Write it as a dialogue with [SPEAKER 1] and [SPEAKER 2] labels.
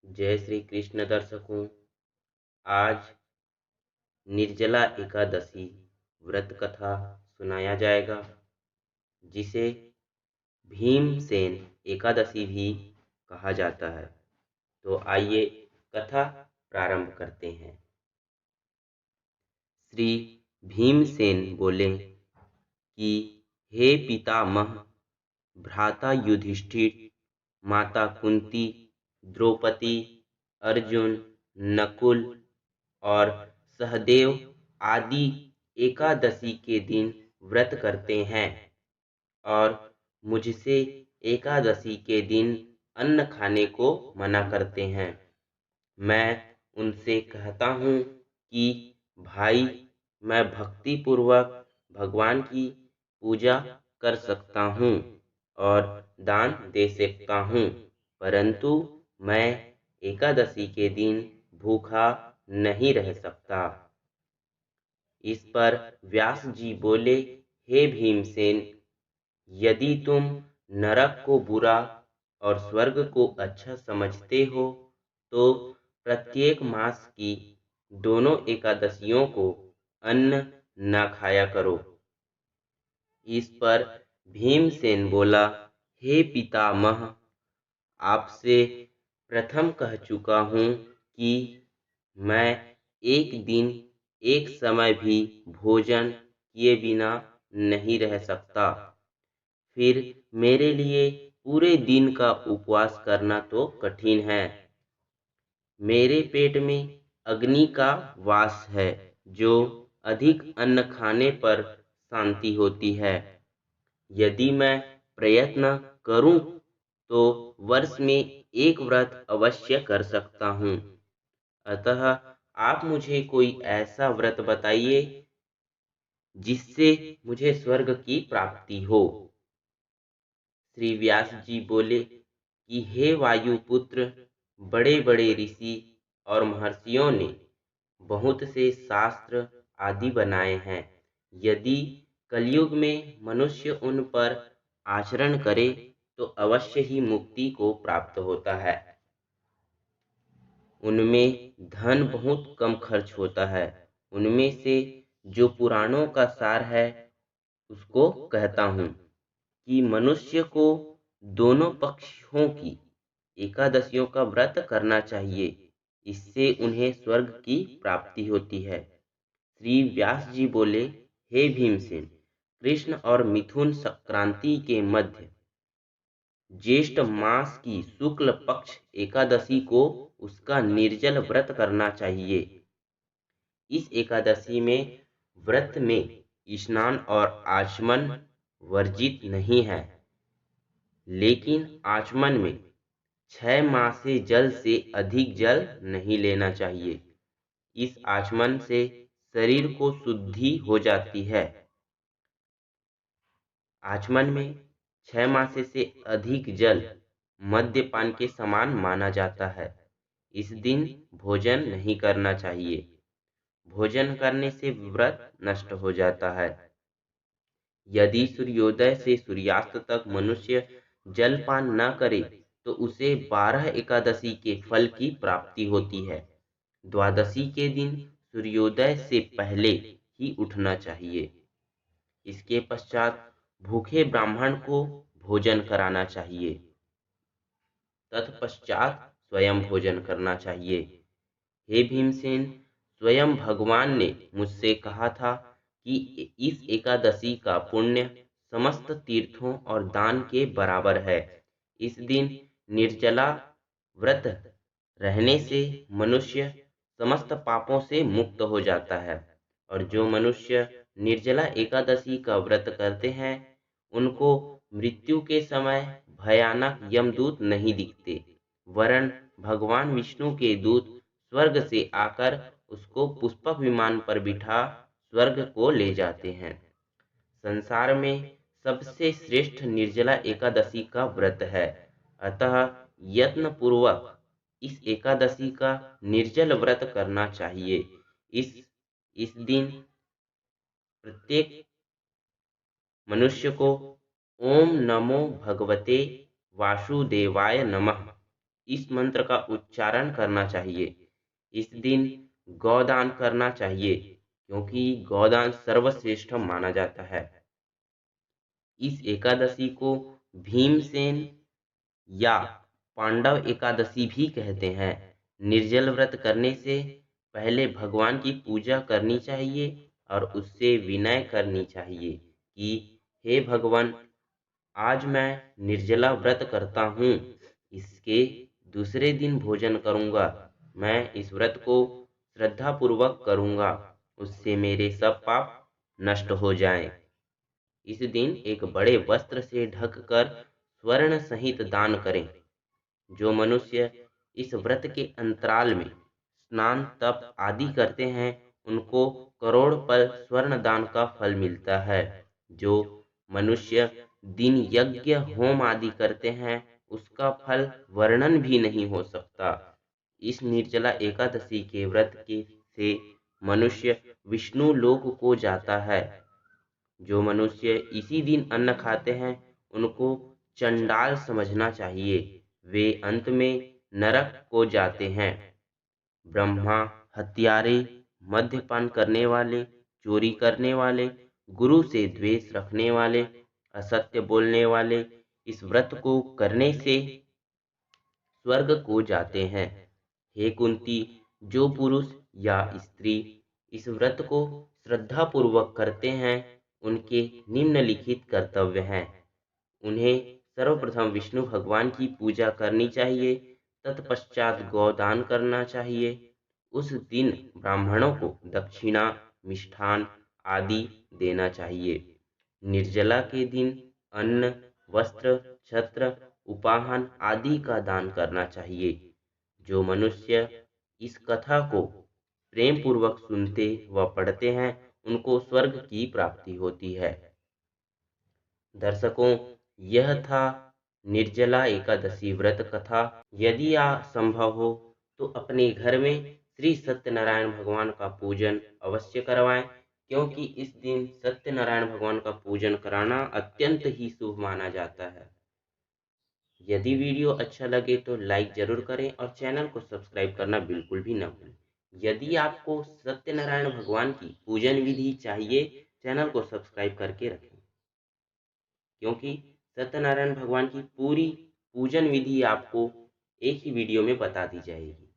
[SPEAKER 1] जय श्री कृष्ण दर्शकों। आज निर्जला एकादशी व्रत कथा सुनाया जाएगा, जिसे भीमसेन एकादशी भी कहा जाता है। तो आइए कथा प्रारंभ करते हैं। श्री भीमसेन बोले कि हे पितामह, भ्राता युधिष्ठिर, माता कुंती, द्रौपदी, अर्जुन, नकुल और सहदेव आदि एकादशी के दिन व्रत करते हैं और मुझसे एकादशी के दिन अन्न खाने को मना करते हैं। मैं उनसे कहता हूँ कि भाई, मैं भक्ति पूर्वक भगवान की पूजा कर सकता हूँ और दान दे सकता हूँ, परंतु मैं एकादशी के दिन भूखा नहीं रह सकता। इस पर व्यास जी बोले, हे भीमसेन, यदि तुम नरक को बुरा और स्वर्ग को अच्छा समझते हो तो प्रत्येक मास की दोनों एकादशियों को अन्न न खाया करो। इस पर भीमसेन बोला, हे पितामह, आपसे प्रथम कह चुका हूँ कि मैं एक दिन एक समय भी भोजन किए बिना नहीं रह सकता। फिर मेरे लिए पूरे दिन का उपवास करना तो कठिन है। मेरे पेट में अग्नि का वास है, जो अधिक अन्न खाने पर शांति होती है। यदि मैं प्रयत्न करूं तो वर्ष में एक व्रत अवश्य कर सकता हूं। अतः आप मुझे कोई ऐसा व्रत बताइए जिससे मुझे स्वर्ग की प्राप्ति हो। श्री व्यास जी बोले कि हे वायुपुत्र, बड़े बड़े ऋषि और महर्षियों ने बहुत से शास्त्र आदि बनाए हैं। यदि कलयुग में मनुष्य उन पर आचरण करे तो अवश्य ही मुक्ति को प्राप्त होता है। उनमें धन बहुत कम खर्च होता है। उनमें से जो पुराणों का सार है उसको कहता हूँ कि मनुष्य को दोनों पक्षों की एकादशियों का व्रत करना चाहिए। इससे उन्हें स्वर्ग की प्राप्ति होती है। श्री व्यास जी बोले, हे भीमसेन, कृष्ण और मिथुन संक्रांति के मध्य ज्येष्ठ मास की शुक्ल पक्ष एकादशी को उसका निर्जल व्रत करना चाहिए। इस एकादशी में व्रत में स्नान और आचमन वर्जित नहीं है, लेकिन आचमन में 6 माह से जल से अधिक जल नहीं लेना चाहिए। इस आचमन से शरीर को शुद्धि हो जाती है। आचमन में 6 मास से अधिक जल मद्यपान के समान माना जाता है। इस दिन भोजन नहीं करना चाहिए। भोजन करने से व्रत नष्ट हो जाता है। यदि सूर्योदय से सूर्यास्त तक मनुष्य जलपान न करे तो उसे 12 एकादशी के फल की प्राप्ति होती है। द्वादशी के दिन सूर्योदय से पहले ही उठना चाहिए। इसके पश्चात भूखे ब्राह्मण को भोजन कराना चाहिए। तत्पश्चात स्वयं भोजन करना चाहिए। हे भीमसेन, स्वयं भगवान ने मुझसे कहा था कि इस एकादशी का पुण्य समस्त तीर्थों और दान के बराबर है। इस दिन निर्जला व्रत रहने से मनुष्य समस्त पापों से मुक्त हो जाता है और जो मनुष्य निर्जला एकादशी का व्रत करते हैं उनको मृत्यु के समय भयानक यमदूत नहीं दिखते, वरन भगवान विष्णु के दूत स्वर्ग से आकर उसको पुष्पक विमान पर बिठा स्वर्ग को ले जाते हैं। संसार में सबसे श्रेष्ठ निर्जला एकादशी का व्रत है। अतः यत्न पूर्वक इस एकादशी का निर्जल व्रत करना चाहिए। इस दिन प्रत्येक मनुष्य को ओम नमो भगवते वासुदेवाय नमः इस मंत्र का उच्चारण करना चाहिए। इस दिन गौदान करना चाहिए क्योंकि गौदान सर्वश्रेष्ठ माना जाता है। इस एकादशी को भीमसेन या पांडव एकादशी भी कहते हैं। निर्जल व्रत करने से पहले भगवान की पूजा करनी चाहिए और उससे विनय करनी चाहिए कि हे भगवान, आज मैं निर्जला व्रत करता हूँ, इसके दूसरे दिन भोजन करूँगा। मैं इस व्रत को श्रद्धापूर्वक करूँगा, उससे मेरे सब पाप नष्ट हो जाएं। इस दिन एक बड़े वस्त्र से ढककर स्वर्ण सहित दान करें। जो मनुष्य इस व्रत के अंतराल में स्नान तप आदि करते हैं, उनको करोड़ पल स्वर्ण दान का फल मिलता है। जो मनुष्य दिन यज्ञ होम आदि करते हैं, उसका फल वर्णन भी नहीं हो सकता। इस निर्जला एकादशी के व्रत के से मनुष्य विष्णु लोक को जाता है। जो मनुष्य इसी दिन अन्न खाते हैं, उनको चंडाल समझना चाहिए। वे अंत में नरक को जाते हैं। ब्रह्मा, हत्यारे, मद्यपान करने वाले, चोरी करने वाले, गुरु से द्वेष रखने वाले, असत्य बोलने वाले इस व्रत को करने से स्वर्ग को जाते हैं। हे कुंती, जो पुरुष या स्त्री इस व्रत को श्रद्धापूर्वक करते हैं, उनके निम्नलिखित कर्तव्य हैं। उन्हें सर्वप्रथम विष्णु भगवान की पूजा करनी चाहिए, तत्पश्चात गौदान करना चाहिए। उस दिन ब्राह्मणों को दक्षिणा, मिष्ठान आदि देना चाहिए। निर्जला के दिन अन्न, वस्त्र, छत्र, उपाहन आदि का दान करना चाहिए। जो मनुष्य इस कथा को प्रेम पूर्वक सुनते व पढ़ते हैं, उनको स्वर्ग की प्राप्ति होती है। दर्शकों, यह था निर्जला एकादशी व्रत कथा। यदि संभव हो तो अपने घर में श्री सत्यनारायण भगवान का पूजन अवश्य करवाएं, क्योंकि इस दिन सत्यनारायण भगवान का पूजन कराना अत्यंत ही शुभ माना जाता है। यदि वीडियो अच्छा लगे तो लाइक जरूर करें और चैनल को सब्सक्राइब करना बिल्कुल भी न भूलें। यदि आपको सत्यनारायण भगवान की पूजन विधि चाहिए, चैनल को सब्सक्राइब करके रखें, क्योंकि सत्यनारायण भगवान की पूरी पूजन विधि आपको एक ही वीडियो में बता दी जाएगी।